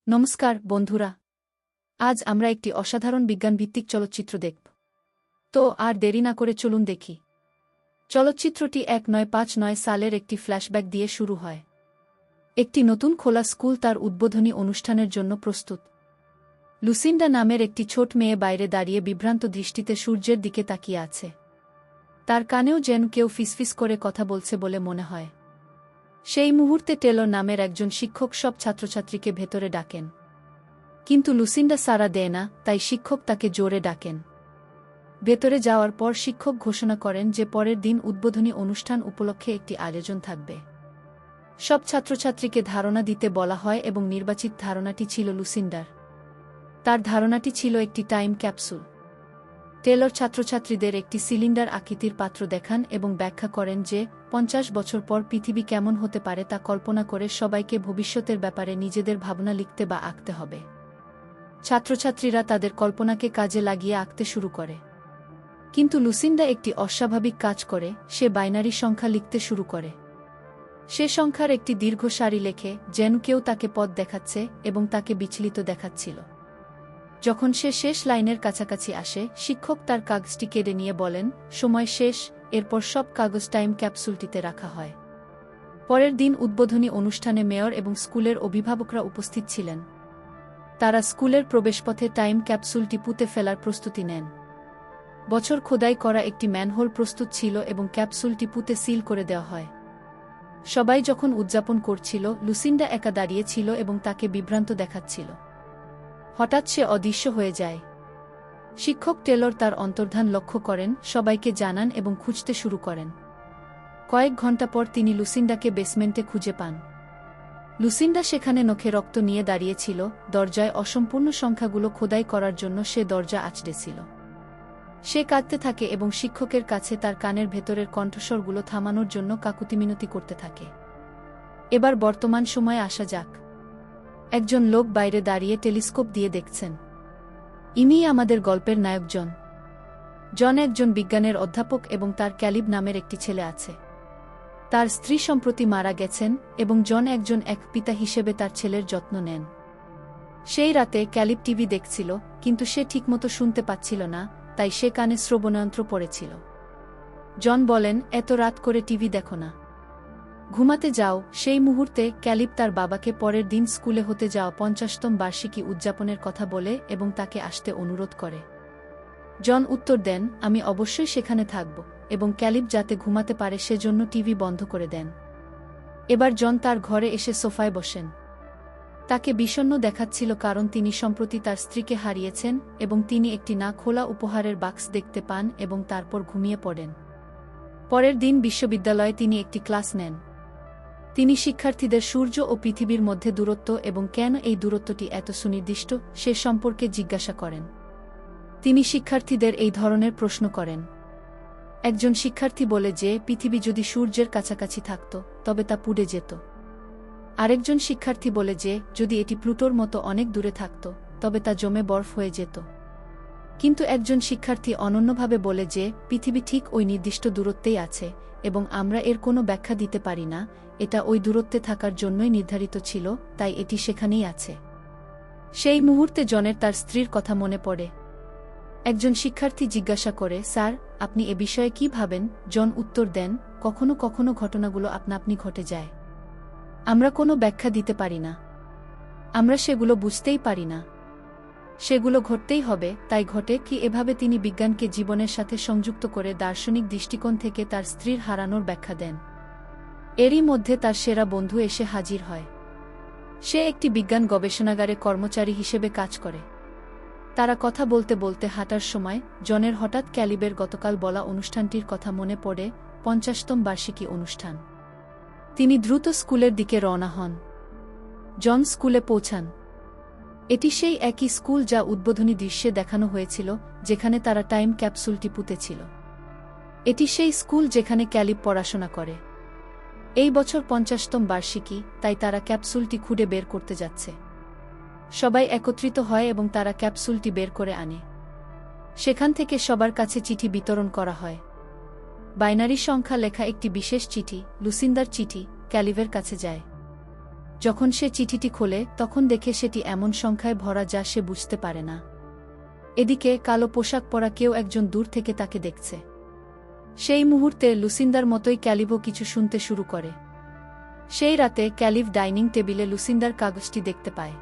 নমস্কার বন্ধুরা, আজ আমরা একটি অসাধারণ বিজ্ঞানভিত্তিক চলচ্চিত্র দেখব। তো আর দেরি না করে চলুন দেখি। চলচ্চিত্রটি 1959 সালের একটি ফ্ল্যাশব্যাক দিয়ে শুরু হয়। একটি নতুন খোলা স্কুল তার উদ্বোধনী অনুষ্ঠানের জন্য প্রস্তুত। লুসিন্ডা নামের একটি ছোট মেয়ে বাইরে দাঁড়িয়ে বিভ্রান্ত দৃষ্টিতে সূর্যের দিকে তাকিয়ে আছে। তার কানেও যেন কেউ ফিসফিস করে কথা বলছে বলে মনে হয়। সেই মুহূর্তে টেলর নামের একজন শিক্ষক সব ছাত্রছাত্রীকে ভেতরে ডাকেন। কিন্তু লুসিন্ডা সাড়া দেয় না, তাই শিক্ষক তাকে জোরে ডাকেন। ভেতরে যাওয়ার পর শিক্ষক ঘোষণা করেন যে পরের দিন উদ্বোধনী অনুষ্ঠান উপলক্ষে একটি আয়োজন থাকবে। সব ছাত্রছাত্রীকে ধারণা দিতে বলা হয় এবং নির্বাচিত ধারণাটি ছিল লুসিন্ডার। তার ধারণাটি ছিল একটি টাইম ক্যাপসুল। টেলর ছাত্রছাত্রীদের একটি সিলিন্ডার আকৃতির পাত্র দেখান এবং ব্যাখ্যা করেন যে 50 বছর পর পৃথিবী কেমন হতে পারে তা কল্পনা করে সবাইকে ভবিষ্যতের ব্যাপারে নিজেদের ভাবনা লিখতে বা আঁকতে হবে। ছাত্রছাত্রীরা তাদের কল্পনাকে কাজে লাগিয়ে আঁকতে শুরু করে। কিন্তু লুসিন্ডা একটি অস্বাভাবিক কাজ করে, সে বাইনারি সংখ্যা লিখতে শুরু করে। সে সংখ্যার একটি দীর্ঘ সারি লেখে, যেন কেউ তাকে পথ দেখাচ্ছে এবং তাকে বিচলিত দেখাচ্ছিল। যখন সে শেষ লাইনের কাছাকাছি আসে, শিক্ষক তার কাগজটি কেড়ে নিয়ে বলেন, সময় শেষ। এরপর সব কাগজ টাইম ক্যাপসুলটিতে রাখা হয়। পরের দিন উদ্বোধনী অনুষ্ঠানে মেয়র এবং স্কুলের অভিভাবকরা উপস্থিত ছিলেন। তারা স্কুলের প্রবেশপথে টাইম ক্যাপসুলটি পুঁতে ফেলার প্রস্তুতি নেন। বছর খোদাই করা একটি ম্যানহোল প্রস্তুত ছিল এবং ক্যাপসুলটি পুঁতে সিল করে দেওয়া হয়। সবাই যখন উদযাপন করছিল, লুসিন্ডা একা দাঁড়িয়ে ছিল এবং তাকে বিভ্রান্ত দেখাচ্ছিল। হঠাৎ সে অদৃশ্য হয়ে যায়। শিক্ষক টেলর তার অন্তর্ধান লক্ষ্য করেন, সবাইকে জানান এবং খুঁজতে শুরু করেন। কয়েক ঘণ্টা পর তিনি লুসিন্ডাকে বেসমেন্টে খুঁজে পান। লুসিন্ডা সেখানে নখে রক্ত নিয়ে দাঁড়িয়েছিল, দরজায় অসম্পূর্ণ সংখ্যাগুলো খোদাই করার জন্য সে দরজা আঁচড়েছিল। সে কাঁদতে থাকে এবং শিক্ষকের কাছে তার কানের ভেতরের কণ্ঠস্বরগুলো থামানোর জন্য কাকুতিমিনতি করতে থাকে। এবার বর্তমান সময়ে আসা যাক। একজন লোক বাইরে দাঁড়িয়ে টেলিস্কোপ দিয়ে দেখছেন। ইনিই আমাদের গল্পের নায়ক জন। জন একজন বিজ্ঞানের অধ্যাপক এবং তার ক্যালিব নামের একটি ছেলে আছে। তার স্ত্রী সম্প্রতি মারা গেছেন এবং জন একজন পিতা হিসেবে তার ছেলের যত্ন নেন। সেই রাতে ক্যালিব টিভি দেখছিল, কিন্তু সে ঠিকমতো শুনতে পাচ্ছিল না, তাই সে কানে শ্রবণযন্ত্র পড়েছিল। জন বলেন, এত রাত করে টিভি দেখো না, ঘুমাতে যাও। সেই মুহূর্তে ক্যালিব তার বাবাকে পরের দিন স্কুলে হতে যাওয়া 50তম বার্ষিকী উদযাপনের কথা বলে এবং তাকে আসতে অনুরোধ করে। জন উত্তর দেন, আমি অবশ্যই সেখানে থাকব, এবং ক্যালিব যাতে ঘুমাতে পারে সেজন্য টিভি বন্ধ করে দেন। এবার জন তার ঘরে এসে সোফায় বসেন। তাকে বিষণ্ণ দেখাচ্ছিল কারণ তিনি সম্প্রতি তার স্ত্রীকে হারিয়েছেন এবং তিনি একটি না খোলা উপহারের বাক্স দেখতে পান এবং তারপর ঘুমিয়ে পড়েন। পরের দিন বিশ্ববিদ্যালয়ে তিনি একটি ক্লাস নেন। তিনি শিক্ষার্থীদের সূর্য ও পৃথিবীর মধ্যে দূরত্ব এবং কেন এই দূরত্বটি এত সুনির্দিষ্ট সে সম্পর্কে জিজ্ঞাসা করেন। তিনি শিক্ষার্থীদের এই ধরনের প্রশ্ন করেন। একজন শিক্ষার্থী বলে যে পৃথিবী যদি সূর্যের কাছাকাছি থাকত তবে তা পুড়ে যেত। আরেকজন শিক্ষার্থী বলে যে যদি এটি প্লুটোর মতো অনেক দূরে থাকত তবে তা জমে বরফ হয়ে যেত। কিন্তু একজন শিক্ষার্থী অনন্যভাবে বলে যে পৃথিবী ঠিক ওই নির্দিষ্ট দূরত্বেই আছে এবং আমরা এর কোনো ব্যাখ্যা দিতে পারি না, এটা ওই দূরত্বে থাকার জন্যই নির্ধারিত ছিল, তাই এটি সেখানেই আছে। সেই মুহূর্তে জনের তার স্ত্রীর কথা মনে পড়ে। একজন শিক্ষার্থী জিজ্ঞাসা করে, স্যার, আপনি এ বিষয়ে কি ভাবেন? জন উত্তর দেন, কখনো কখনো ঘটনাগুলো আপনা-আপনি ঘটে যায়। আমরা কোনো ব্যাখ্যা দিতে পারি না, আমরা সেগুলো বুঝতেই পারি না। সেগুলো ঘটতেই হবে, তাই ঘটে কি এভাবে তিনি বিজ্ঞানকে জীবনের সাথে সংযুক্ত করে দার্শনিক দৃষ্টিকোণ থেকে তার স্ত্রীর হারানোর ব্যাখ্যা দেন। এরই মধ্যে তার সেরা বন্ধু এসে হাজির হয়। সে একটি বিজ্ঞান গবেষণাগারে কর্মচারী হিসেবে কাজ করে। তারা কথা বলতে বলতে হাঁটার সময় জনের হঠাৎ ক্যালিবের গতকাল বলা অনুষ্ঠানটির কথা মনে পড়ে, 50তম বার্ষিকী অনুষ্ঠান। তিনি দ্রুত স্কুলের দিকে রওনা হন। জন স্কুলে পৌঁছান। এটি সেই একই স্কুল যা উদ্বোধনী দৃশ্যে দেখানো হয়েছিল, যেখানে তারা টাইম ক্যাপসুলটি পুঁতেছিল। এটি সেই স্কুল যেখানে ক্যালিব পড়াশোনা করে। এই বছর 50তম বার্ষিকী, তাই তারা ক্যাপসুলটি খুঁড়ে বের করতে যাচ্ছে। সবাই একত্রিত হয় এবং তারা ক্যাপসুলটি বের করে আনে। সেখান থেকে সবার কাছে চিঠি বিতরণ করা হয়। বাইনারি সংখ্যা লেখা একটি বিশেষ চিঠি, লুসিন্দার চিঠি, ক্যালিবের কাছে যায়। যখন সে চিঠিটি খোলে তখন দেখে সেটি এমন সংখ্যায় ভরা যা সে বুঝতে পারে না। এদিকে কালো পোশাক পরা কেউ একজন দূর থেকে তাকে দেখছে। সেই মুহূর্তে লুসিন্দার মতোই ক্যালিভও কিছু শুনতে শুরু করে। সেই রাতে ক্যালিভ ডাইনিং টেবিলে লুসিন্দার কাগজটি দেখতে পায়।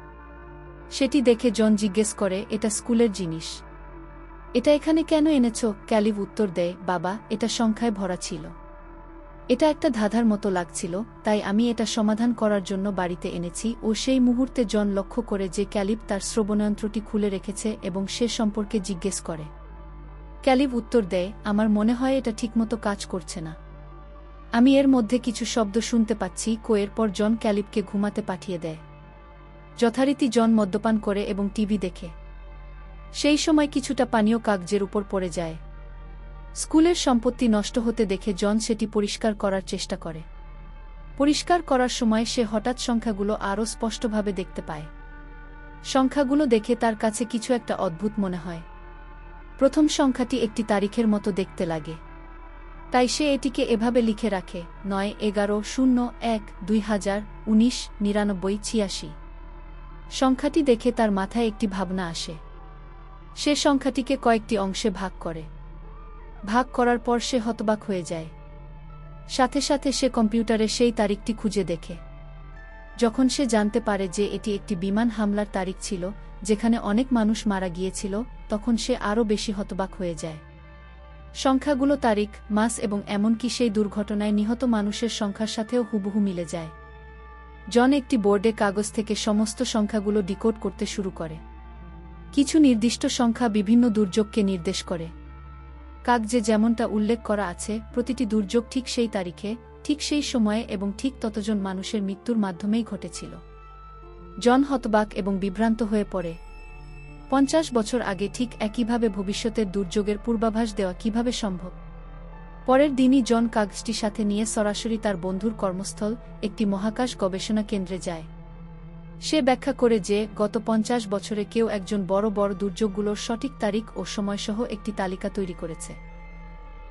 সেটি দেখে জন জিজ্ঞেস করে, এটা স্কুলের জিনিস, এটা এখানে কেন এনেছ? ক্যালিভ উত্তর দেয়, বাবা, এটা সংখ্যায় ভরা ছিল। এটা একটা ধাঁধার মতো লাগছিল, তাই আমি এটা সমাধান করার জন্য বাড়িতে এনেছি। ও সেই মুহূর্তে জন লক্ষ্য করে যে ক্যালিভ তার শ্রবণযন্ত্রটি খুলে রেখেছে এবং সে সম্পর্কে জিজ্ঞেস করে। ক্যালিভ উত্তর দেয়, আমার মনে হয় এটা ঠিকমতো কাজ করছে না। আমি এর মধ্যে কিছু শব্দ শুনতে পাচ্ছি। এরপর জন ক্যালিভকে ঘুমাতে পাঠিয়ে দেয়। যথারীতি জন মদ্যপান করে এবং টিভি দেখে। সেই সময় কিছুটা পানীয় কাগজের উপর পড়ে যায়। স্কুলের সম্পত্তি নষ্ট হতে দেখে জন সেটি পরিষ্কার করার চেষ্টা করে। পরিষ্কার করার সময় সে হঠাৎ সংখ্যাগুলো আরও স্পষ্টভাবে দেখতে পায়। সংখ্যাগুলো দেখে তার কাছে কিছু একটা অদ্ভুত মনে হয়। প্রথম সংখ্যাটি একটি তারিখের মতো দেখতে লাগে, তাই সে এটিকে এভাবে লিখে রাখে, 9-11-01-2019-99-86। সংখ্যাটি দেখে তার মাথায় একটি ভাবনা আসে। সে সংখ্যাটিকে কয়েকটি অংশে ভাগ করে। ভাগ করার পর সে হতবাক হয়ে যায়। সাথে সাথে সে কম্পিউটারে সেই তারিখটি খুঁজে দেখে। যখন সে জানতে পারে যে এটি একটি বিমান হামলার তারিখ ছিল যেখানে অনেক মানুষ মারা গিয়েছিল, তখন সে আরও বেশি হতবাক হয়ে যায়। সংখ্যাগুলো তারিখ, মাস এবং এমনকি সেই দুর্ঘটনায় নিহত মানুষের সংখ্যার সাথেও হুবহু মিলে যায়। জন একটি বোর্ডে কাগজ থেকে সমস্ত সংখ্যাগুলো ডিকোড করতে শুরু করে। কিছু নির্দিষ্ট সংখ্যা বিভিন্ন দুর্যোগকে নির্দেশ করে। কাগজে যেমনটা উল্লেখ করা আছে, প্রতিটি দুর্যোগ ঠিক সেই তারিখে, ঠিক সেই সময়ে এবং ঠিক ততজন মানুষের মৃত্যুর মাধ্যমেই ঘটেছিল। জন হতবাক এবং বিভ্রান্ত হয়ে পড়ে। 50 বছর আগে ঠিক একইভাবে ভবিষ্যতের দুর্যোগের পূর্বাভাস দেওয়া কিভাবে সম্ভব? পরের দিনই জন কাগজটি সাথে নিয়ে সরাসরি তার বন্ধুর কর্মস্থল, একটি মহাকাশ গবেষণা কেন্দ্রে যায়। সে ব্যাখ্যা করে যে গত 50 বছরে কেউ একজন বড় বড় দুর্যোগগুলোর সঠিক তারিখ ও সময়সহ একটি তালিকা তৈরি করেছে।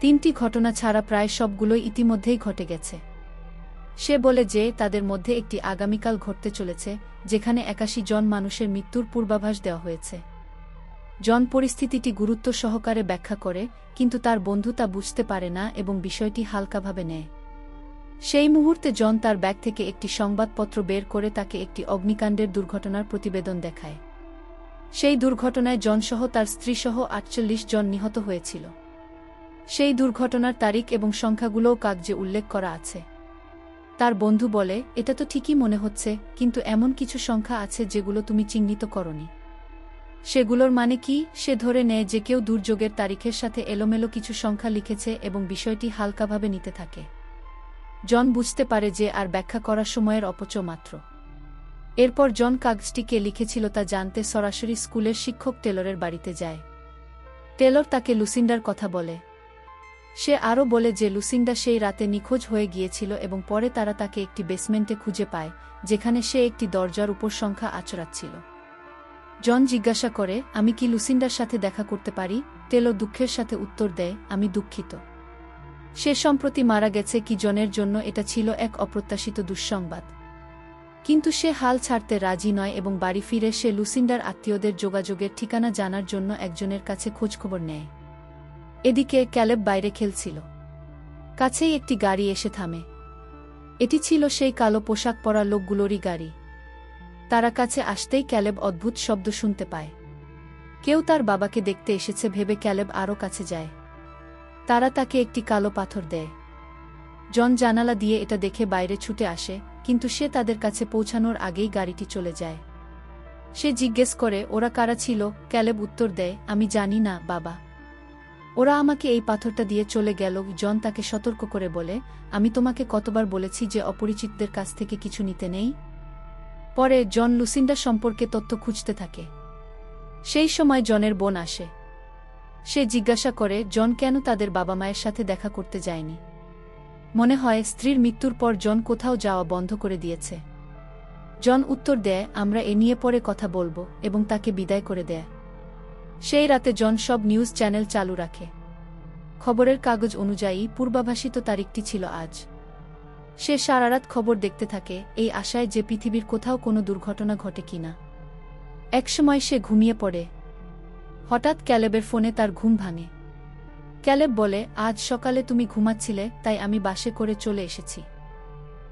3টি ঘটনা ছাড়া প্রায় সবগুলোই ইতিমধ্যেই ঘটে গেছে। সে বলে যে তাদের মধ্যে একটি আগামীকাল ঘটতে চলেছে, যেখানে 81 জন মানুষের মৃত্যুর পূর্বাভাস দেওয়া হয়েছে। জন পরিস্থিতিটি গুরুত্ব সহকারে ব্যাখ্যা করে, কিন্তু তার বন্ধু তা বুঝতে পারে না এবং বিষয়টি হালকাভাবে নেয়। সেই মুহূর্তে জন তার ব্যাগ থেকে একটি সংবাদপত্র বের করে তাকে একটি অগ্নিকাণ্ডের দুর্ঘটনার প্রতিবেদন দেখায়। সেই দুর্ঘটনায় জনসহ তার স্ত্রীসহ 48 জন নিহত হয়েছিল। সেই দুর্ঘটনার তারিখ এবং সংখ্যাগুলোও কাগজে উল্লেখ করা আছে। তার বন্ধু বলে, এটা তো ঠিকই মনে হচ্ছে, কিন্তু এমন কিছু সংখ্যা আছে যেগুলো তুমি চিহ্নিত করনি। সেগুলোর মানে কি? সে ধরে নেয় যে কেউ দুর্যোগের তারিখের সাথে এলোমেলো কিছু সংখ্যা লিখেছে এবং বিষয়টি হালকাভাবে নিতে থাকে। জন বুঝতে পারে যে আর ব্যাখ্যা করার সময়ের অপচয় মাত্র। এরপর জন কাগজটি কে লিখেছিল তা জানতে সরাসরি স্কুলের শিক্ষক টেলরের বাড়িতে যায়। টেলর তাকে লুসিন্ডার কথা বলে। সে আরও বলে যে লুসিন্ডা সেই রাতে নিখোঁজ হয়ে গিয়েছিল এবং পরে তারা তাকে একটি বেসমেন্টে খুঁজে পায়, যেখানে সে একটি দরজার উপর সংখ্যা আঁচড়াচ্ছিল। জন জিজ্ঞাসা করে, আমি কি লুসিন্ডার সাথে দেখা করতে পারি? টেলর দুঃখের সাথে উত্তর দেয়, আমি দুঃখিত। সে সম্প্রতি মারা গেছে। কি জনের জন্য এটা ছিল এক অপ্রত্যাশিত দুঃসংবাদ। কিন্তু সে হাল ছাড়তে রাজি নয় এবং বাড়ি ফিরে সে লুসিন্ডার আত্মীয়দের যোগাযোগের ঠিকানা জানার জন্য একজনের কাছে খোঁজখবর নেয়। এদিকে ক্যালেব বাইরে খেলছিল। কাছেই একটি গাড়ি এসে থামে। এটি ছিল সেই কালো পোশাক পরা লোকগুলোরই গাড়ি। তারা কাছে আসতেই ক্যালেব অদ্ভুত শব্দ শুনতে পায়। কেউ তার বাবাকে দেখতে এসেছে ভেবে ক্যালেব আরও কাছে যায়। তারা তাকে একটি কালো পাথর দেয়। জন জানালা দিয়ে এটা দেখে বাইরে ছুটে আসে, কিন্তু সে তাদের কাছে পৌঁছানোর আগেই গাড়িটি চলে যায়। সে জিজ্ঞেস করে, ওরা কারা ছিল? ক্যালেব উত্তর দেয়, আমি জানি না, বাবা। ওরা আমাকে এই পাথরটা দিয়ে চলে গেল। জন তাকে সতর্ক করে বলে, আমি তোমাকে কতবার বলেছি যে অপরিচিতদের কাছ থেকে কিছু নিতে নেই? পরে জন লুসিন্ডা সম্পর্কে তথ্য খুঁজতে থাকে। সেই সময় জনের বোন আসে। সে জিজ্ঞাসা করে, জন কেন তাদের বাবা মায়ের সাথে দেখা করতে যায়নি? মনে হয় স্ত্রীর মৃত্যুর পর জন কোথাও যাওয়া বন্ধ করে দিয়েছে। জন উত্তর দেয়, আমরা এ নিয়ে পরে কথা বলবো, এবং তাকে বিদায় করে দেয়। সেই রাতে জন সব নিউজ চ্যানেল চালু রাখে। খবরের কাগজ অনুযায়ী পূর্বাভাসিত তারিখটি ছিল আজ। সে সারারাত খবর দেখতে থাকে, এই আশায় যে পৃথিবীর কোথাও কোনো দুর্ঘটনা ঘটে কিনা। একসময় সে ঘুমিয়ে পড়ে। হঠাৎ ক্যালেবের ফোনে তার ঘুম ভাঙে। ক্যালেব বলে, আজ সকালে তুমি ঘুমাচ্ছিলে, তাই আমি বাসে করে চলে এসেছি।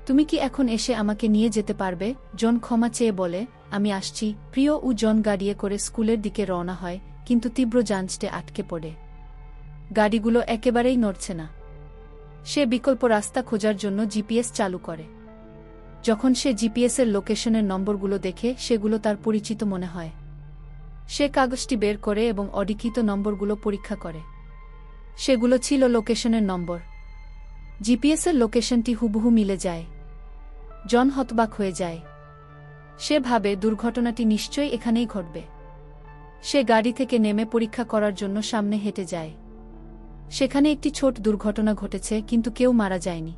তুমি কি এখন এসে আমাকে নিয়ে যেতে পারবে? জন ক্ষমা চেয়ে বলে, আমি আসছি। প্রিয় ও জন গাড়িয়ে করে স্কুলের দিকে রওনা হয়, কিন্তু তীব্র যানজটে আটকে পড়ে। গাড়িগুলো একেবারেই নড়ছে না। সে বিকল্প রাস্তা খোঁজার জন্য জিপিএস চালু করে। যখন সে জিপিএসের লোকেশনের নম্বরগুলো দেখে, সেগুলো তার পরিচিত মনে হয়। সে কাগজটি বের করে এবং অলিখিত নম্বরগুলো পরীক্ষা করে। সেগুলো ছিল লোকেশনের নম্বর। জিপিএসের লোকেশনটি হুবহু মিলে যায়। জন হতবাক হয়ে যায়। সে ভাবে দুর্ঘটনাটি নিশ্চয়ই এখানেই ঘটবে। সে গাড়ি থেকে নেমে পরীক্ষা করার জন্য সামনে হেঁটে যায়। সেখানে একটি ছোট দুর্ঘটনা ঘটেছে, কিন্তু কেউ মারা যায়নি।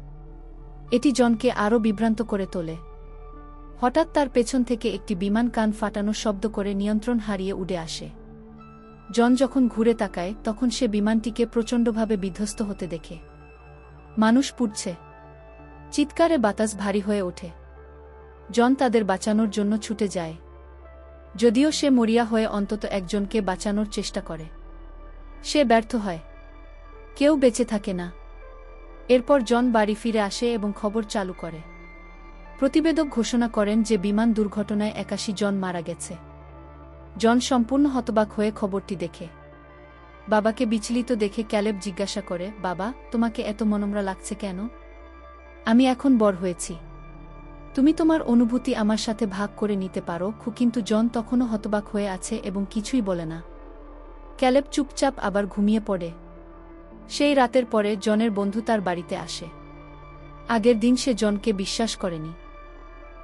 এটি জনকে আরও বিভ্রান্ত করে তোলে। হঠাৎ তার পেছন থেকে একটি বিমান কান ফাটানো শব্দ করে নিয়ন্ত্রণ হারিয়ে উড়ে আসে। জন যখন ঘুরে তাকায়, তখন সে বিমানটিকে প্রচণ্ডভাবে বিধ্বস্ত হতে দেখে। মানুষ পুড়ছে। চিৎকারে বাতাস ভারী হয়ে ওঠে। জন তাদের বাঁচানোর জন্য ছুটে যায়। যদিও সে মরিয়া হয়ে অন্তত একজনকে বাঁচানোর চেষ্টা করে, সে ব্যর্থ হয়। কেউ বেঁচে থাকে না। এরপর জন বাড়ি ফিরে আসে এবং খবর চালু করে। প্রতিবেদক ঘোষণা করেন যে বিমান দুর্ঘটনায় ৮১ জন মারা গেছে। জন সম্পূর্ণ হতবাক হয়ে খবরটি দেখে। বাবাকে বিচলিত দেখে ক্যালেব জিজ্ঞাসা করে, বাবা, তোমাকে এত মনমরা লাগছে কেন? আমি এখন বড় হয়েছি। তুমি তোমার অনুভূতি আমার সাথে ভাগ করে নিতে পারো। কিন্তু জন তখনও হতবাক হয়ে আছে এবং কিছুই বলে না। ক্যালেব চুপচাপ আবার ঘুমিয়ে পড়ে। সেই রাতের পরে জনের বন্ধু তার বাড়িতে আসে। আগের দিন সে জনকে বিশ্বাস করেনি,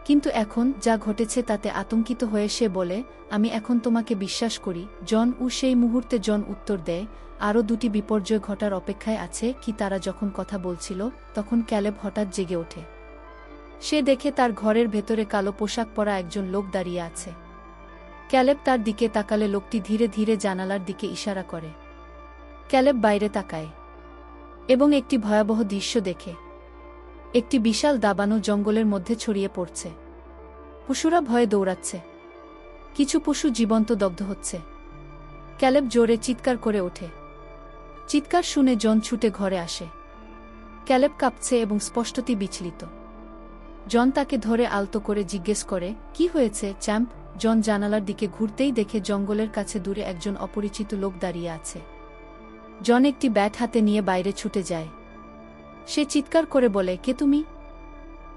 কিন্তু এখন যা ঘটেছে তাতে আতঙ্কিত হয়ে সে বলে, আমি এখন তোমাকে বিশ্বাস করি। জন ও সেই মুহূর্তে জন উত্তর দেয়, আরও দুটি বিপর্যয় ঘটার অপেক্ষায় আছে কি। তারা যখন কথা বলছিল, তখন ক্যালেব হঠাৎ জেগে ওঠে। সে দেখে তার ঘরের ভেতরে কালো পোশাক পরা একজন লোক দাঁড়িয়ে আছে। ক্যালেব তার দিকে তাকালে লোকটি ধীরে ধীরে জানালার দিকে ইশারা করে। ক্যালেব বাইরে তাকায় এবং একটি ভয়াবহ দৃশ্য দেখে। একটি বিশাল দাবানো জঙ্গলের মধ্যে ছড়িয়ে পড়ছে। পশুরা ভয়ে দৌড়াচ্ছে। কিছু পশু জীবন্ত দগ্ধ হচ্ছে। ক্যালেব জোরে চিৎকার করে ওঠে। চিৎকার শুনে জন ছুটে ঘরে আসে। ক্যালেব কাঁপছে এবং স্পষ্টতই বিচলিত। জন তাকে ধরে আলতো করে জিজ্ঞেস করে, কি হয়েছে চ্যাম্প? জন জানালার দিকে ঘুরতেই দেখে জঙ্গলের কাছে দূরে একজন অপরিচিত লোক দাঁড়িয়ে আছে। জন একটি ব্যাট হাতে নিয়ে বাইরে ছুটে যায়। সে চিৎকার করে বলে, কে তুমি?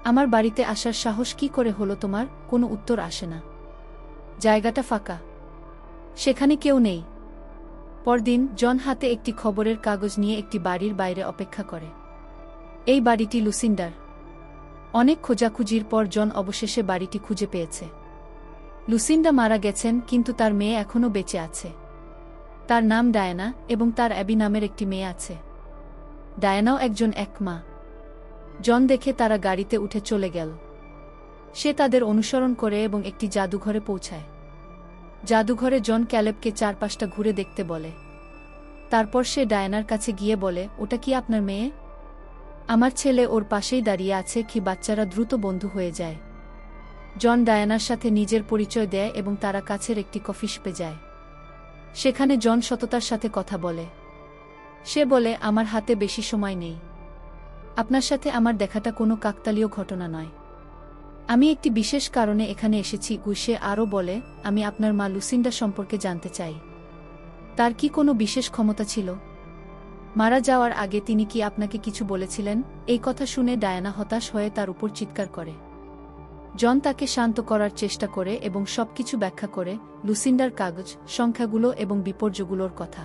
আমার বাড়িতে আসার সাহস কি করে হলো তোমার? কোনো উত্তর আসে না। জায়গাটা ফাঁকা। সেখানে কেউ নেই। পরদিন জন হাতে একটি খবরের কাগজ নিয়ে একটি বাড়ির বাইরে অপেক্ষা করে। এই বাড়িটি লুসিন্ডার। অনেক খোঁজাখুঁজির পর জন অবশেষে বাড়িটি খুঁজে পেয়েছে। লুসিন্ডা মারা গেছেন, কিন্তু তার মেয়ে এখনও বেঁচে আছে। তার নাম ডায়ানা এবং তার অ্যাবি নামের একটি মেয়ে আছে। ডায়ানাও একজন এক মা। জন দেখে তারা গাড়িতে উঠে চলে গেল। সে তাদের অনুসরণ করে এবং একটি জাদুঘরে পৌঁছায়। জাদুঘরে জন ক্যালেবকে চারপাশটা ঘুরে দেখতে বলে। তারপর সে ডায়ানার কাছে গিয়ে বলে, ওটা কি আপনার মেয়ে? আমার ছেলে ওর পাশেই দাঁড়িয়ে আছে। কি বাচ্চারা দ্রুত বন্ধু হয়ে যায়। জন ডায়ানার সাথে নিজের পরিচয় দেয় এবং তারা কাছের একটি কফি শপে যায়। সেখানে জন সততার সাথে কথা বলে। সে বলে, আমার হাতে বেশি সময় নেই। আপনার সাথে আমার দেখাটা কোনো কাকতালীয় ঘটনা নয়। আমি একটি বিশেষ কারণে এখানে এসেছি। সে আরও বলে, আমি আপনার মা লুসিন্ডা সম্পর্কে জানতে চাই। তার কি কোনো বিশেষ ক্ষমতা ছিল? মারা যাওয়ার আগে তিনি কি আপনাকে কিছু বলেছিলেন? এই কথা শুনে ডায়ানা হতাশ হয়ে তার উপর চিৎকার করে। জন তাকে শান্ত করার চেষ্টা করে এবং সবকিছু ব্যাখ্যা করে, লুসিন্ডার কাগজ, সংখ্যাগুলো এবং বিপর্যয়গুলোর কথা।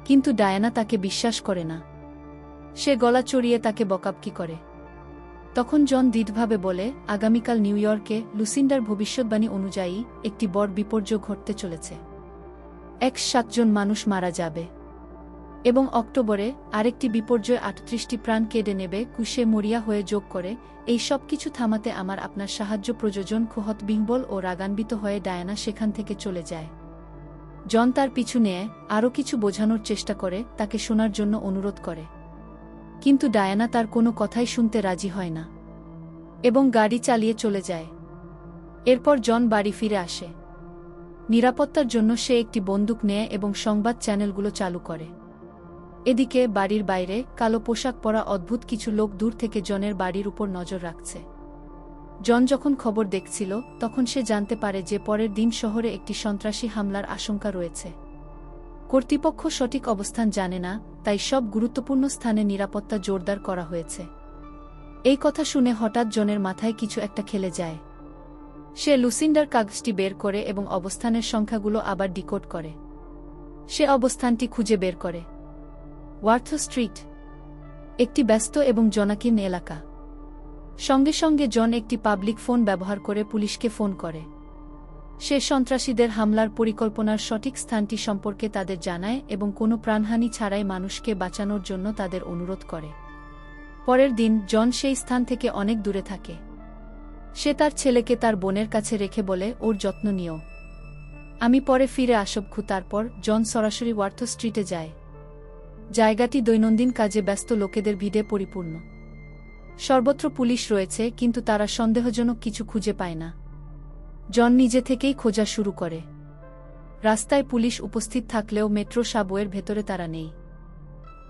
কিন্তু ডায়ানা তাকে বিশ্বাস করে না। সে গলা চড়িয়ে তাকে বকাবকি করে। তখন জন দৃঢ়ভাবে বলে, আগামীকাল নিউ ইয়র্কে লুসিন্ডার ভবিষ্যৎবাণী অনুযায়ী একটি বড় বিপর্যয় ঘটতে চলেছে। ১০৭ জন মানুষ মারা যাবে এবং অক্টোবরে আরেকটি বিপর্যয় ৩৮টি প্রাণ কেড়ে নেবে। কুশে মরিয়া হয়ে যোগ করে, এই সব কিছু থামাতে আমার আপনার সাহায্য প্রয়োজন। হতবিহ্বল ও রাগান্বিত হয়ে ডায়ানা সেখান থেকে চলে যায়। জন তার পিছু নিয়ে আরও কিছু বোঝানোর চেষ্টা করে, তাকে শোনার জন্য অনুরোধ করে। কিন্তু ডায়ানা তার কোনো কথাই শুনতে রাজি হয় না এবং গাড়ি চালিয়ে চলে যায়। এরপর জন বাড়ি ফিরে আসে। নিরাপত্তার জন্য সে একটি বন্দুক নেয় এবং সংবাদ চ্যানেলগুলো চালু করে। এদিকে বাড়ির বাইরে কালো পোশাক পরা অদ্ভুত কিছু লোক দূর থেকে জনের বাড়ির উপর নজর রাখছে। জন যখন খবর দেখছিল তখন সে জানতে পারে যে পরের দিন শহরে একটি সন্ত্রাসী হামলার আশঙ্কা রয়েছে। কর্তৃপক্ষ সঠিক অবস্থান জানে না, তাই সব গুরুত্বপূর্ণ স্থানে নিরাপত্তা জোরদার করা হয়েছে। এই কথা শুনে হঠাৎ জনের মাথায় কিছু একটা খেলে যায়। সে লুসিন্ডার কাগজটি বের করে এবং অবস্থানের সংখ্যাগুলো আবার ডিকোড করে। সে অবস্থানটি খুঁজে বের করে। ওয়ার্থ স্ট্রিট, একটি ব্যস্ত এবং জনাকীর্ণ এলাকা। সঙ্গে সঙ্গে জন একটি পাবলিক ফোন ব্যবহার করে পুলিশকে ফোন করে। সে সন্ত্রাসীদের হামলার পরিকল্পনার সঠিক স্থানটি সম্পর্কে তাদের জানায় এবং কোনো প্রাণহানি ছাড়াই মানুষকে বাঁচানোর জন্য তাদের অনুরোধ করে। পরের দিন জন সেই স্থান থেকে অনেক দূরে থাকে। সে তার ছেলেকে তার বোনের কাছে রেখে বলে, ওর যত্ন নিও, আমি পরে ফিরে আসব। তারপর জন সরাসরি ওয়ার্থ স্ট্রিটে যায়। জায়গাটি দৈনন্দিন কাজে ব্যস্ত লোকেদের ভিড়ে পরিপূর্ণ। সর্বত্র পুলিশ রয়েছে, কিন্তু তারা সন্দেহজনক কিছু খুঁজে পায় না। জন নিজে থেকেই খোঁজা শুরু করে। রাস্তায় পুলিশ উপস্থিত থাকলেও মেট্রো সাবওয়ের ভেতরে তারা নেই।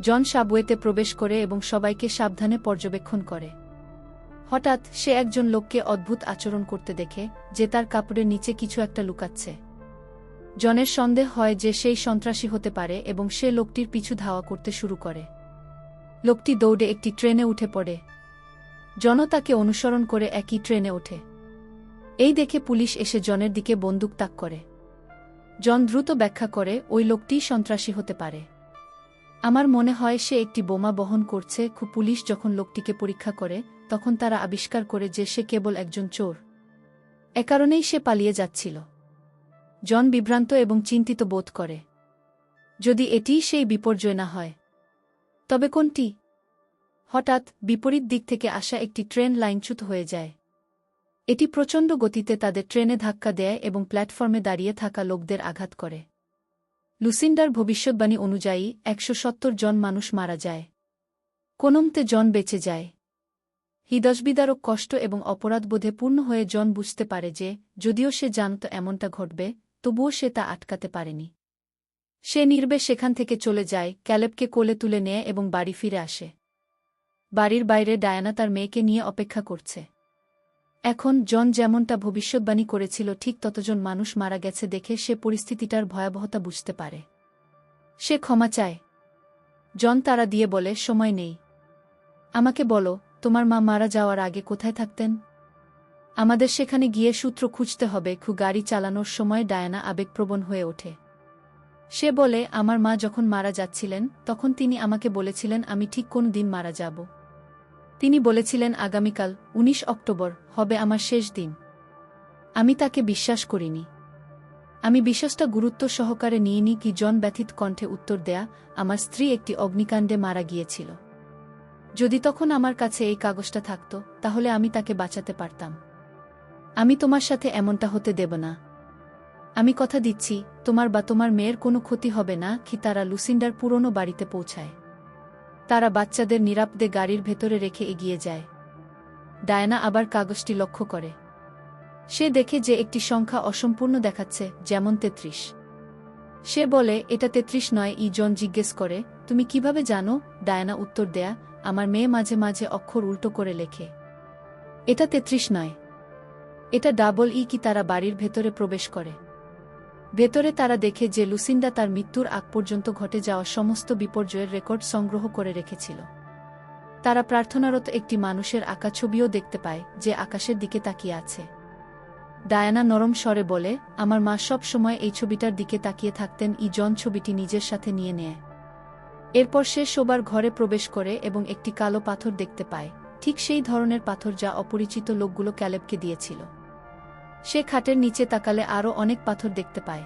জন সাবওয়েতে প্রবেশ করে এবং সবাইকে সাবধানে পর্যবেক্ষণ করে। হঠাৎ সে একজন লোককে অদ্ভুত আচরণ করতে দেখে, যে তার কাপড়ের নিচে কিছু একটা লুকাচ্ছে। জনের সন্দেহ হয় যে সেই সন্ত্রাসী হতে পারে এবং সে লোকটির পিছু ধাওয়া করতে শুরু করে। লোকটি দৌড়ে একটি ট্রেনে উঠে পড়ে। জনও তাকে অনুসরণ করে একই ট্রেনে ওঠে। এই দেখে পুলিশ এসে জনের দিকে বন্দুক তাক করে। জন দ্রুত ব্যাখ্যা করে, ওই লোকটিই সন্ত্রাসী হতে পারে। আমার মনে হয় সে একটি বোমা বহন করছে। পুলিশ যখন লোকটিকে পরীক্ষা করে তখন তারা আবিষ্কার করে যে সে কেবল একজন চোর। এ কারণেই সে পালিয়ে যাচ্ছিল। জন বিভ্রান্ত এবং চিন্তিত বোধ করে। যদি এটিই সেই বিপর্যয় না হয়, তবে কোনটি? হঠাৎ বিপরীত দিক থেকে আসা একটি ট্রেন লাইনচ্যুত হয়ে যায়। এটি প্রচণ্ড গতিতে তাদের ট্রেনে ধাক্কা দেয় এবং প্ল্যাটফর্মে দাঁড়িয়ে থাকা লোকদের আঘাত করে। লুসিন্ডার ভবিষ্যৎবাণী অনুযায়ী ১৭০ জন মানুষ মারা যায়। কোনোমতে জন বেঁচে যায়। হৃদয়বিদারক কষ্ট এবং অপরাধবোধে পূর্ণ হয়ে জন বুঝতে পারে যে যদিও সে জানত এমনটা ঘটবে, তবুও সে তা আটকাতে পারেনি। সে নির্বে সেখান থেকে চলে যায়, ক্যালেবকে কোলে তুলে নেয় এবং বাড়ি ফিরে আসে। বাড়ির বাইরে ডায়ানা তার মেয়েকে নিয়ে অপেক্ষা করছে। এখন জন যেমনটা ভবিষ্যৎবাণী করেছিল ঠিক ততজন মানুষ মারা গেছে দেখে সে পরিস্থিতিটার ভয়াবহতা বুঝতে পারে। সে ক্ষমা চায়। জন তাড়া দিয়ে বলে, সময় নেই। আমাকে বলো, তোমার মা মারা যাওয়ার আগে কোথায় থাকতেন? আমাদের সেখানে গিয়ে সূত্র খুঁজতে হবে। গাড়ি চালানোর সময় ডায়ানা আবেগপ্রবণ হয়ে ওঠে। সে বলে, আমার মা যখন মারা যাচ্ছিলেন তখন তিনি আমাকে বলেছিলেন আমি ঠিক কোন দিন মারা যাব। তিনি বলেছিলেন আগামীকাল ১৯ অক্টোবর হবে আমার শেষ দিন। আমি তাকে বিশ্বাস করিনি। আমি বিশ্বাসটা গুরুত্ব সহকারে নিইনি। জন ব্যথিত কণ্ঠে উত্তর দেয়া, আমার স্ত্রী একটি অগ্নিকাণ্ডে মারা গিয়েছিল। যদি তখন আমার কাছে এই কাগজটা থাকত তাহলে আমি তাকে বাঁচাতে পারতাম। আমি তোমার সাথে এমনটা হতে দেব না। আমি কথা দিচ্ছি তোমার বা তোমার মেয়ের কোনো ক্ষতি হবে না। তারা লুসিন্ডার পুরনো বাড়িতে পৌঁছায়। তারা বাচ্চাদের নিরাপদে গাড়ির ভেতরে রেখে এগিয়ে যায়। ডায়ানা আবার কাগজটি লক্ষ্য করে। সে দেখে যে একটি সংখ্যা অসম্পূর্ণ দেখাচ্ছে, যেমন ৩৩। সে বলে, এটা ৩৩ নয়। জন জিজ্ঞেস করে, তুমি কিভাবে জানো? ডায়ানা উত্তর দেয়া, আমার মেয়ে মাঝে মাঝে অক্ষর উল্টো করে লেখে। এটা ৩৩ নয়, এটা ডাবল ই। তারা বাড়ির ভেতরে প্রবেশ করে। ভেতরে তারা দেখে যে লুসিন্ডা তার মৃত্যুর আগ পর্যন্ত ঘটে যাওয়া সমস্ত বিপর্যয়ের রেকর্ড সংগ্রহ করে রেখেছিল। তারা প্রার্থনারত একটি মানুষের আঁকা ছবিও দেখতে পায় যে আকাশের দিকে তাকিয়ে আছে। ডায়ানা নরম স্বরে বলে, আমার মা সব সময় এই ছবিটার দিকে তাকিয়ে থাকতেন। জন ছবিটি নিজের সাথে নিয়ে নেয়। এরপর সে শোবার ঘরে প্রবেশ করে এবং একটি কালো পাথর দেখতে পায়, ঠিক সেই ধরনের পাথর যা অপরিচিত লোকগুলো ক্যালেবকে দিয়েছিল। সে খাটের নিচে তাকালে আরও অনেক পাথর দেখতে পায়।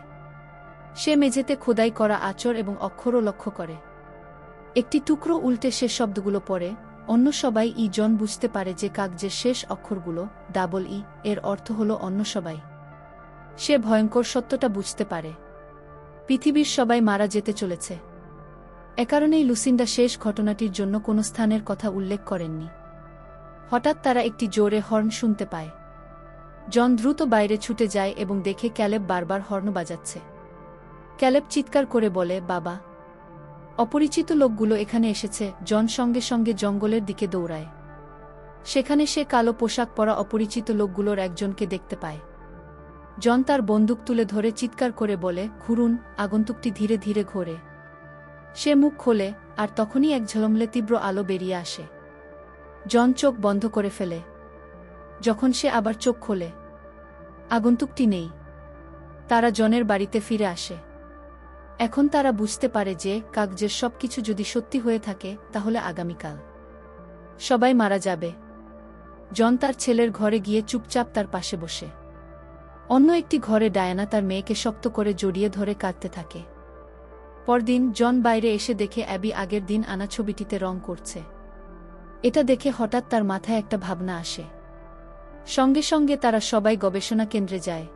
সে মেঝেতে খোদাই করা আঁচড় এবং অক্ষরও লক্ষ্য করে। একটি টুকরো উল্টে সে শব্দগুলো পড়ে। অন্য সবাই জন বুঝতে পারে যে কাগজের শেষ অক্ষরগুলো ডাবল ই এর অর্থ হল অন্য সবাই। সে ভয়ঙ্কর সত্যটা বুঝতে পারে। পৃথিবীর সবাই মারা যেতে চলেছে। এ কারণেই লুসিন্ডা শেষ ঘটনাটির জন্য কোনো স্থানের কথা উল্লেখ করেননি। হঠাৎ তারা একটি জোরে হর্ন শুনতে পায়। জন দ্রুত বাইরে ছুটে যায় এবং দেখে ক্যালেব বারবার হর্ন বাজাচ্ছে। ক্যালেব চিৎকার করে বলে, বাবা! অপরিচিত লোকগুলো এখানে এসেছে। জন সঙ্গে সঙ্গে জঙ্গলের দিকে দৌড়ায়। সেখানে সে কালো পোশাক পরা অপরিচিত লোকগুলোর একজনকে দেখতে পায়। জন তার বন্দুক তুলে ধরে চিৎকার করে বলে, ঘুরুন। আগন্তুকটি ধীরে ধীরে ঘোরে। সে মুখ খোলে, আর তখনই এক ঝলমলে তীব্র আলো বেরিয়ে আসে। জন চোখ বন্ধ করে ফেলে। যখন সে আবার চোখ খোলে, আগন্তুকটি নেই। তারা জনের বাড়িতে ফিরে আসে। এখন তারা বুঝতে পারে যে কাগজের সবকিছু যদি সত্যি হয়ে থাকে, তাহলে আগামীকাল সবাই মারা যাবে। জন তার ছেলের ঘরে গিয়ে চুপচাপ তার পাশে বসে। অন্য একটি ঘরে ডায়ানা তার মেয়েকে শক্ত করে জড়িয়ে ধরে কাঁদতে থাকে। পরদিন জন বাইরে এসে দেখে অ্যাবি আগের দিন আনা ছবিটিতে রং করছে। এটা দেখে হঠাৎ তার মাথায় একটা ভাবনা আসে। সঙ্গে সঙ্গে তারা সবাই গবেষণা কেন্দ্রে যায়।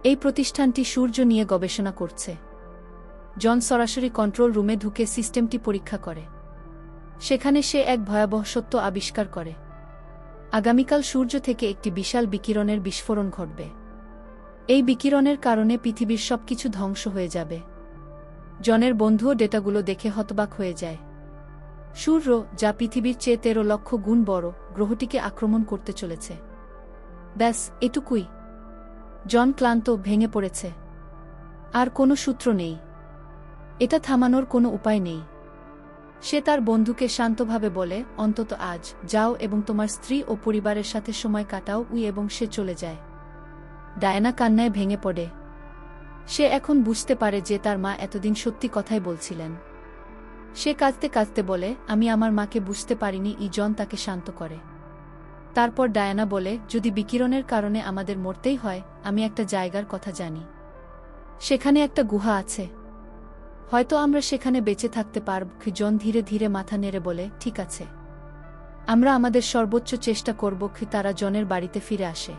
এই প্রতিষ্ঠানটি সূর্য নিয়ে গবেষণা করছে। জন সরাসরি কন্ট্রোল রুমে ঢুকে সিস্টেমটি পরীক্ষা করে। সেখানে সে এক ভয়াবহ সত্য আবিষ্কার করে। আগামীকাল সূর্য থেকে একটি বিশাল বিকিরণের বিস্ফোরণ ঘটবে। এই বিকিরণের কারণে পৃথিবীর সবকিছু ধ্বংস হয়ে যাবে। জনের বন্ধুও ডেটাগুলো দেখে হতবাক হয়ে যায়। সূর্য, যা পৃথিবীর চেয়ে 13 লক্ষ গুণ বড়, গ্রহটিকে আক্রমণ করতে চলেছে। ব্যাস, এটুকুই। জন ক্লান্ত, ভেঙে পড়েছে। আর কোনো সূত্র নেই। এটা থামানোর কোনো উপায় নেই। সে তার বন্ধুকে শান্তভাবে বলে, অন্তত আজ যাও এবং তোমার স্ত্রী ও পরিবারের সাথে সময় কাটাও। এবং সে চলে যায়। ডায়ানা কান্নায় ভেঙে পড়ে। সে এখন বুঝতে পারে যে তার মা এতদিন সত্যি কথাই বলছিলেন। সে কাঁদতে কাঁদতে বলে, আমি আমার মাকে বুঝতে পারিনি। জন তাকে শান্ত করে। তারপর ডায়ানা বলে, যদি বিকিরণের কারণে আমাদের মরতেই হয়, আমি একটা জায়গার কথা জানি। সেখানে একটা গুহা আছে। হয়তো আমরা সেখানে বেঁচে থাকতে পারব। জন ধীরে ধীরে মাথা নেড়ে বলে, ঠিক আছে, আমরা আমাদের সর্বোচ্চ চেষ্টা করব। তারা জনের বাড়িতে ফিরে আসে।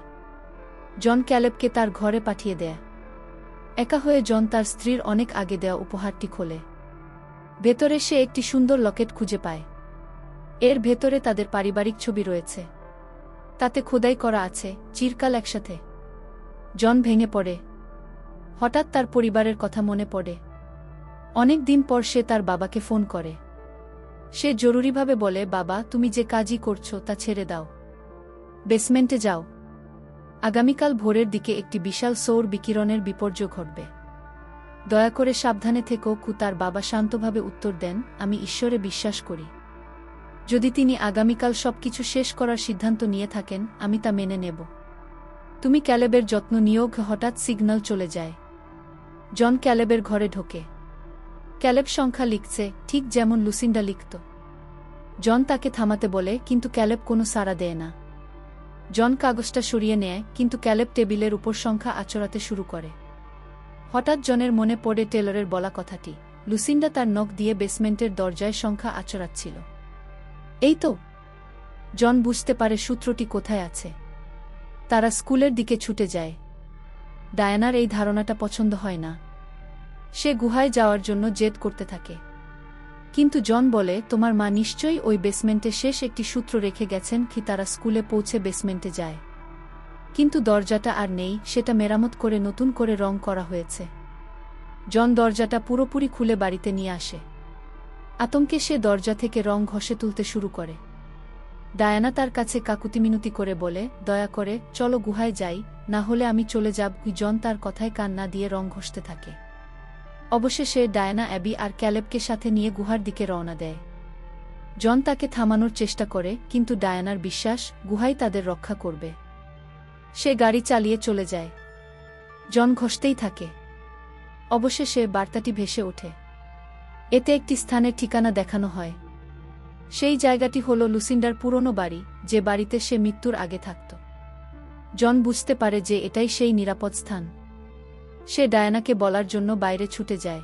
জন ক্যালেবকে তার ঘরে পাঠিয়ে দেয়। একা হয়ে জন তার স্ত্রীর অনেক আগে দেওয়া উপহারটি খোলে। ভেতরে সে একটি সুন্দর লকেট খুঁজে পায়। এর ভেতরে তাদের পারিবারিক ছবি রয়েছে। তাতে খোদাই করা আছে, চিরকাল একসাথে। জন ভেঙে পড়ে। হঠাৎ তার পরিবারের কথা মনে পড়ে। অনেক দিন পর সে তার বাবাকে ফোন করে। সে জরুরিভাবে বলে, বাবা, তুমি যে কাজই করছো তা ছেড়ে দাও। বেসমেন্টে যাও। আগামীকাল ভোরের দিকে একটি বিশাল সৌর বিকিরণের বিপর্যয় ঘটবে। দয়া করে সাবধানে থেকো। তার বাবা শান্তভাবে উত্তর দেন, আমি ঈশ্বরে বিশ্বাস করি। যদি তিনি আগামীকাল সবকিছু শেষ করার সিদ্ধান্ত নিয়ে থাকেন, আমি তা মেনে নেব। তুমি ক্যালেবের যত্ন নিও। হঠাৎ সিগন্যাল চলে যায়। জন ক্যালেবের ঘরে ঢোকে। ক্যালেব সংখ্যা লিখছে, ঠিক যেমন লুসিন্ডা লিখত। জন তাকে থামাতে বলে, কিন্তু ক্যালেব কোনো সাড়া দেয় না। জন কাগজটা সরিয়ে নেয়, কিন্তু ক্যালেব টেবিলের উপর সংখ্যা আচড়াতে শুরু করে। হঠাৎ জনের মনে পড়ে টেলরের বলা কথাটি। লুসিন্ডা তার নখ দিয়ে বেসমেন্টের দরজায় সংখ্যা আচড়াচ্ছিল। এই তো। জন বুঝতে পারে সূত্রটি কোথায় আছে। তারা স্কুলের দিকে ছুটে যায়। ডায়ানার এই ধারণাটা পছন্দ হয় না। সে গুহায় যাওয়ার জন্য জেদ করতে থাকে। কিন্তু জন বলে, তোমার মা নিশ্চয়ই ওই বেসমেন্টে শেষ একটি সূত্র রেখে গেছেন। তারা স্কুলে পৌঁছে বেসমেন্টে যায়। কিন্তু দরজাটা আর নেই। সেটা মেরামত করে নতুন করে রং করা হয়েছে। জন দরজাটা পুরোপুরি খুলে বাড়িতে নিয়ে আসে। আতঙ্কে সে দরজা থেকে রং ঘষে তুলতে শুরু করে। ডায়ানা তার কাছে কাকুতিমিনতি করে বলে, দয়া করে চলো গুহায় যাই, না হলে আমি চলে যাব। জন তার কথায় কান না দিয়ে রং ঘষতে থাকে। অবশেষে ডায়ানা অ্যাবি আর ক্যালেবকে সাথে নিয়ে গুহার দিকে রওনা দেয়। জন তাকে থামানোর চেষ্টা করে, কিন্তু ডায়ানার বিশ্বাস, গুহাই তাদের রক্ষা করবে। সে গাড়ি চালিয়ে চলে যায়। জন ঘষতেই থাকে। অবশেষে বার্তাটি ভেসে ওঠে। এতে একটি স্থানের ঠিকানা দেখানো হয়। সেই জায়গাটি হল লুসিন্ডার পুরনো বাড়ি, যে বাড়িতে সে মৃত্যুর আগে থাকত। জন বুঝতে পারে যে এটাই সেই নিরাপদ স্থান। সে ডায়ানাকে বলার জন্য বাইরে ছুটে যায়।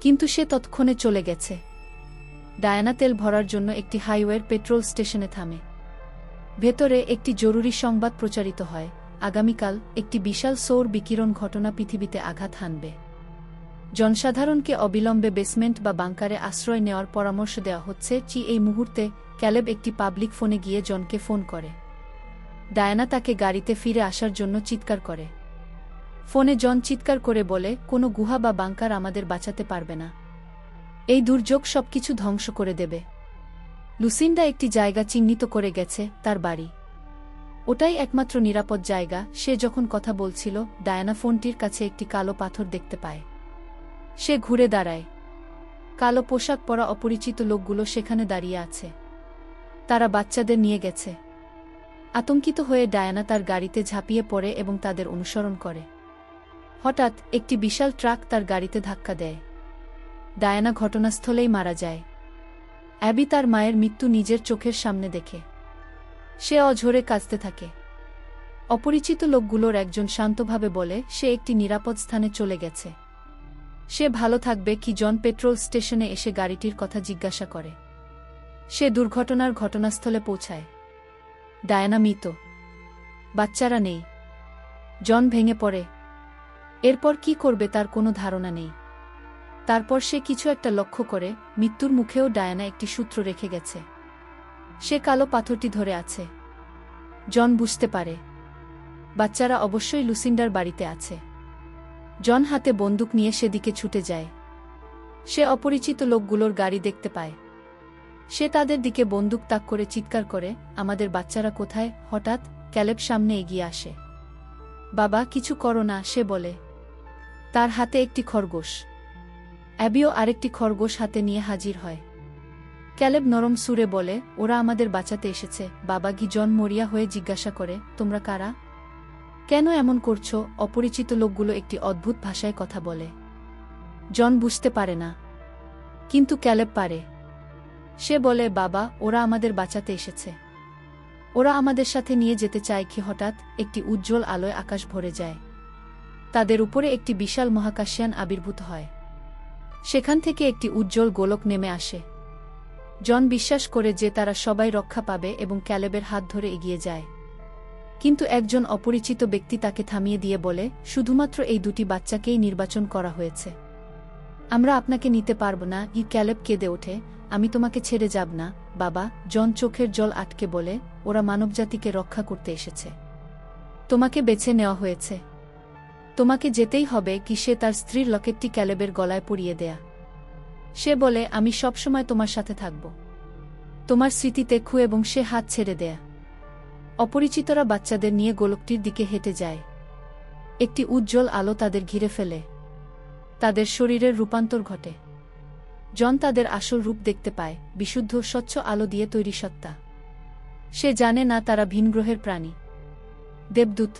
কিন্তু সে তৎক্ষণে চলে গেছে। ডায়ানা তেল ভরার জন্য একটি হাইওয়ের পেট্রোল স্টেশনে থামে। ভেতরে একটি জরুরি সংবাদ প্রচারিত হয়, আগামীকাল একটি বিশাল সৌর বিকিরণ ঘটনা পৃথিবীতে আঘাত হানবে। জনসাধারণকে অবিলম্বে বেসমেন্ট বা বাংকারে আশ্রয় নেওয়ার পরামর্শ দেওয়া হচ্ছে। এই মুহূর্তে ক্যালেব একটি পাবলিক ফোনে গিয়ে জনকে ফোন করে। ডায়ানা তাকে গাড়িতে ফিরে আসার জন্য চিৎকার করে। ফোনে জন চিৎকার করে বলে, কোনো গুহা বা বাংকার আমাদের বাঁচাতে পারবে না। এই দুর্যোগ সবকিছু ধ্বংস করে দেবে। লুসিন্ডা একটি জায়গা চিহ্নিত করে গেছে, তার বাড়ি। ওটাই একমাত্র নিরাপদ জায়গা। সে যখন কথা বলছিল, ডায়ানা ফোনটির কাছে একটি কালো পাথর দেখতে পায়। সে ঘুরে দাঁড়ায়। কালো পোশাক পরা অপরিচিত লোকগুলো সেখানে দাঁড়িয়ে আছে। তারা বাচ্চাদের নিয়ে গেছে। আতঙ্কিত হয়ে ডায়ানা তার গাড়িতে ঝাঁপিয়ে পড়ে এবং তাদের অনুসরণ করে। হঠাৎ একটি বিশাল ট্রাক তার গাড়িতে ধাক্কা দেয়। ডায়ানা ঘটনাস্থলেই মারা যায়। অ্যাবি তার মায়ের মৃত্যু নিজের চোখের সামনে দেখে। সে অঝরে কাঁদতে থাকে। অপরিচিত লোকগুলোর একজন শান্তভাবে বলে সে একটি নিরাপদ স্থানে চলে গেছে। সে ভালো থাকবে কি? জন পেট্রোল স্টেশনে এসে গাড়িটির কথা জিজ্ঞাসা করে। সে দুর্ঘটনার ঘটনাস্থলে পৌঁছায়। ডায়ানা মৃত। বাচ্চারা নেই। জন ভেঙে পড়ে। এরপর কি করবে তার কোনো ধারণা নেই। তারপর সে কিছু একটা লক্ষ্য করে। মৃত্যুর মুখেও ডায়ানা একটি সূত্র রেখে গেছে। সে কালো পাথরটি ধরে আছে। জন বুঝতে পারে বাচ্চারা অবশ্যই লুসিন্ডার বাড়িতে আছে। জন হাতে বন্দুক নিয়ে সেদিকে ছুটে যায়। সে অপরিচিত লোকগুলোর গাড়ি দেখতে পায়। সে তাদের দিকে বন্দুক তাক করে চিৎকার করে, আমাদের বাচ্চারা কোথায়? হঠাৎ ক্যালেব সামনে এগিয়ে আসে। বাবা, কিছু করো না, সে বলে। তার হাতে একটি খরগোশ। অ্যাবিও আরেকটি খরগোশ হাতে নিয়ে হাজির হয়। ক্যালেব নরম সুরে বলে, ওরা আমাদের বাঁচাতে এসেছে। বাবা গি জন মরিয়া হয়ে জিজ্ঞাসা করে, তোমরা কারা? কেন এমন করছো? অপরিচিত লোকগুলো একটি অদ্ভুত ভাষায় কথা বলে। জন বুঝতে পারে না, কিন্তু ক্যালেব পারে। সে বলে, বাবা, ওরা আমাদের বাঁচাতে এসেছে। ওরা আমাদের সাথে নিয়ে যেতে চায় কি? হঠাৎ একটি উজ্জ্বল আলোয় আকাশ ভরে যায়। তাদের উপরে একটি বিশাল মহাকাশযান আবির্ভূত হয়। সেখান থেকে একটি উজ্জ্বল গোলক নেমে আসে। জন বিশ্বাস করে যে তারা সবাই রক্ষা পাবে এবং ক্যালেবের হাত ধরে এগিয়ে যায়। কিন্তু একজন অপরিচিত ব্যক্তি তাকে থামিয়ে দিয়ে বলে, শুধুমাত্র এই দুটি বাচ্চাকেই নির্বাচন করা হয়েছে। আমরা আপনাকে নিতে পারব না। ক্যালেব কেঁদে ওঠে, আমি তোমাকে ছেড়ে যাব না বাবা। জন চোখের জল আটকে বলে, ওরা মানবজাতিকে রক্ষা করতে এসেছে। তোমাকে বেছে নেওয়া হয়েছে। তোমাকে যেতেই হবে কি? সে তার স্ত্রীর লকেটটি ক্যালেবের গলায় পরিয়ে দেয়া। সে বলে, আমি সবসময় তোমার সাথে থাকব, তোমার স্মৃতিতে খু। এবং সে হাত ছেড়ে দেয়া। অপরিচিতরা বাচ্চাদের নিয়ে গোলকটির দিকে হেঁটে যায়। একটি উজ্জ্বল আলো তাদের ঘিরে ফেলে। তাদের শরীরের রূপান্তর ঘটে। জন তাদের আসল রূপ দেখতে পায়, বিশুদ্ধ স্বচ্ছ আলো দিয়ে তৈরি সত্তা। সে জানে না তারা ভিনগ্রহের প্রাণী, দেবদূত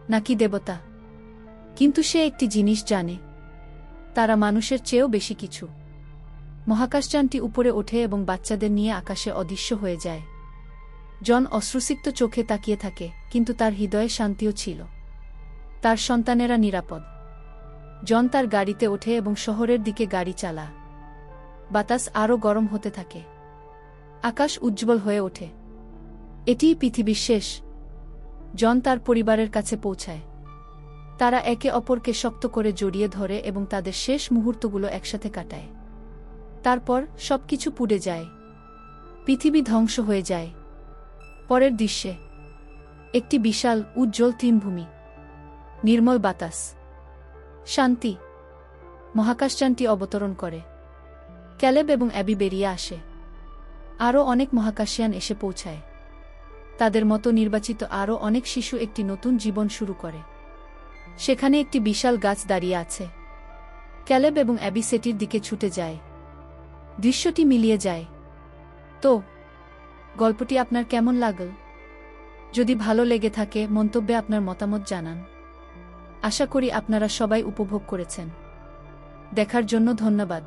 নাকি দেবতা। কিন্তু সে একটি জিনিস জানে, তারা মানুষের চেয়েও বেশি কিছু। মহাকাশযানটি উপরে ওঠে এবং বাচ্চাদের নিয়ে আকাশে অদৃশ্য হয়ে যায়। জন অশ্রুসিক্ত চোখে তাকিয়ে থাকে, কিন্তু তার হৃদয়ে শান্তিও ছিল। তার সন্তানেরা নিরাপদ। জন তার গাড়িতে ওঠে এবং শহরের দিকে গাড়ি চালা। বাতাস আরও গরম হতে থাকে। আকাশ উজ্জ্বল হয়ে ওঠে। এটিই পৃথিবীর শেষ। জন তার পরিবারের কাছে পৌঁছায়। তারা একে অপরকে শক্ত করে জড়িয়ে ধরে এবং তাদের শেষ মুহূর্তগুলো একসাথে কাটায়। তারপর সবকিছু পুড়ে যায়। পৃথিবী ধ্বংস হয়ে যায়। পরের দৃশ্যে একটি বিশাল উজ্জ্বল তৃণভূমি, নির্মল বাতাস, শান্তি। মহাকাশযানটি অবতরণ করে। ক্যালেব এবং অ্যাবি বেরিয়ে আসে। আরও অনেক মহাকাশযান এসে পৌঁছায়। তাদের মতো নির্বাচিত আরও অনেক শিশু একটি নতুন জীবন শুরু করে। সেখানে একটি বিশাল গাছ দাঁড়িয়ে আছে। ক্যালেব এবং অ্যাবি সেটির দিকে ছুটে যায়। দৃশ্যটি মিলিয়ে যায়। তো গল্পটি আপনার কেমন লাগল? যদি ভালো লেগে থাকে, মন্তব্যে আপনার মতামত জানান। আশা করি আপনারা সবাই উপভোগ করেছেন। দেখার জন্য ধন্যবাদ।